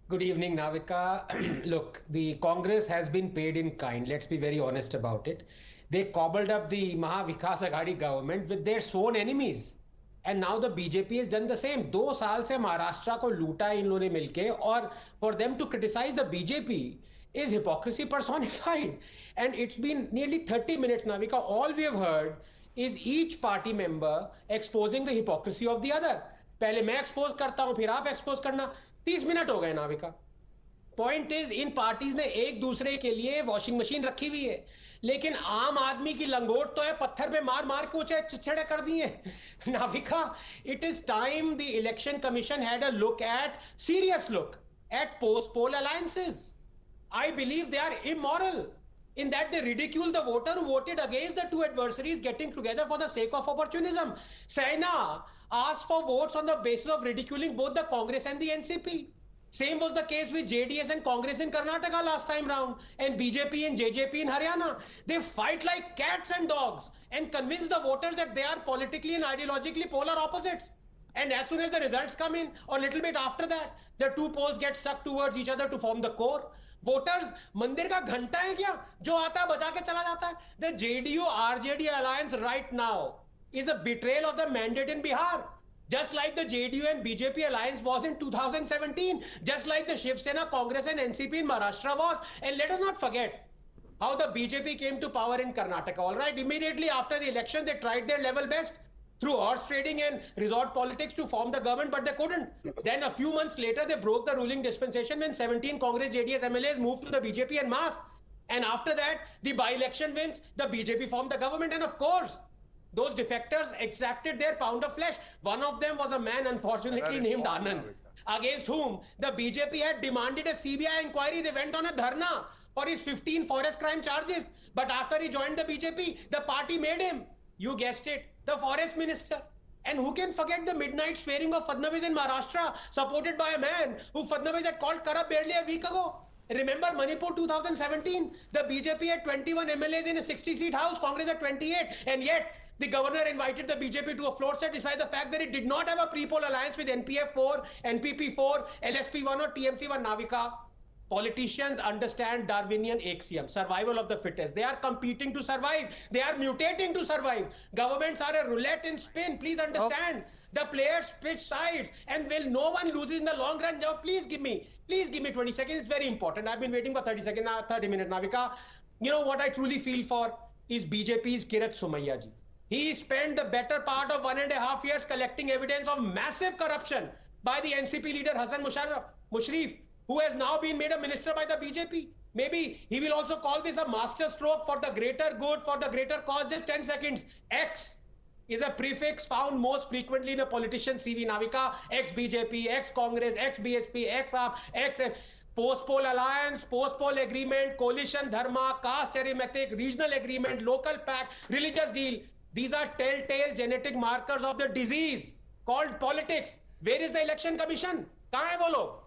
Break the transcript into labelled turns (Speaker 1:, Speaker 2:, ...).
Speaker 1: Good evening, Navika. Look, the Congress has been paid in kind. Let's be very honest about it. They cobbled up the Maha Vikas Aghadi government with their sworn enemies. And now the BJP has done the same. 2 साल से महाराष्ट्र को लूटा इन लोगों ने मिलके और for them to criticize the BJP is hypocrisy personified. And it's been nearly 30 minutes, Navika. All we have heard is each party member exposing the hypocrisy of the other. पहले मैं एक्सपोज करता हूं फिर आप एक्सपोज करना 30 minute हो गए Navika point is in parties ने एक दूसरे के लिए वॉशिंग मशीन रखी हुई है लेकिन आम आदमी की लंगोट तो है पत्थर पे मार मार के ऊंचे चिड़चिड़े कर दिए Navika it is time the election commission had a look at serious look at post pole alliances I believe they are immoral in that they ridicule the voter who voted against the two adversaries getting together for the sake of opportunism. Saina asked for votes on the basis of ridiculing both the Congress and the NCP. Same was the case with JDS and Congress in Karnataka last time round and BJP and JJP in Haryana. They fight like cats and dogs and convince the voters that they are politically and ideologically polar opposites. And as soon as the results come in or a little bit after that, the two poles get sucked towards each other to form the core. Voters मंदिर का घंटा है क्या जो आता है बजा के चला जाता है the JDU RJD alliance right now is a betrayal of the mandate in Bihar just like the JDU and BJP alliance was in 2017 just like the Shiv Sena Congress and NCP in Maharashtra was and let us not forget how the BJP came to power in Karnataka. All right, immediately after the election they tried their level best through horse trading and resort politics to form the government, but they couldn't. Then a few months later, they broke the ruling dispensation when 17 Congress JDS MLAs moved to the BJP en masse. And after that, the by-election wins, the BJP formed the government. And of course, those defectors extracted their pound of flesh. One of them was a man, unfortunately, named Anand, against whom the BJP had demanded a CBI inquiry. They went on a dharna for his 15 forest crime charges. But after he joined the BJP, the party made him, you guessed it, the forest minister. And who can forget the midnight swearing of Fadnavis in Maharashtra, supported by a man who Fadnavis had called corrupt barely a week ago. Remember Manipur 2017? The BJP had 21 MLAs in a 60-seat house, Congress had 28. And yet, the governor invited the BJP to a floor set despite the fact that it did not have a pre-poll alliance with NPF4, NPP4, LSP1 or TMC1 Navika. Politicians understand Darwinian axiom, survival of the fittest. They are competing to survive. They are mutating to survive. Governments are a roulette in spin. Please understand. Okay. The players switch sides and will no one loses in the long run. Now, please give me 20 seconds. It's very important. I've been waiting for 30 minutes, Navika. You know what I truly feel for is BJP's Kirat Somaiya ji. He spent the better part of 1.5 years collecting evidence of massive corruption by the NCP leader Hassan Mushrif, who has now been made a minister by the BJP. Maybe he will also call this a master stroke for the greater good, for the greater cause. Just 10 seconds. X is a prefix found most frequently in a politician's CV. Navika, ex-BJP, ex-Congress, ex-BSP, ex-AAP, post-poll alliance, post-poll agreement, coalition dharma, caste arithmetic, regional agreement, local pact, religious deal. These are telltale genetic markers of the disease called politics. Where is the election commission? कहाँ है वो लोग?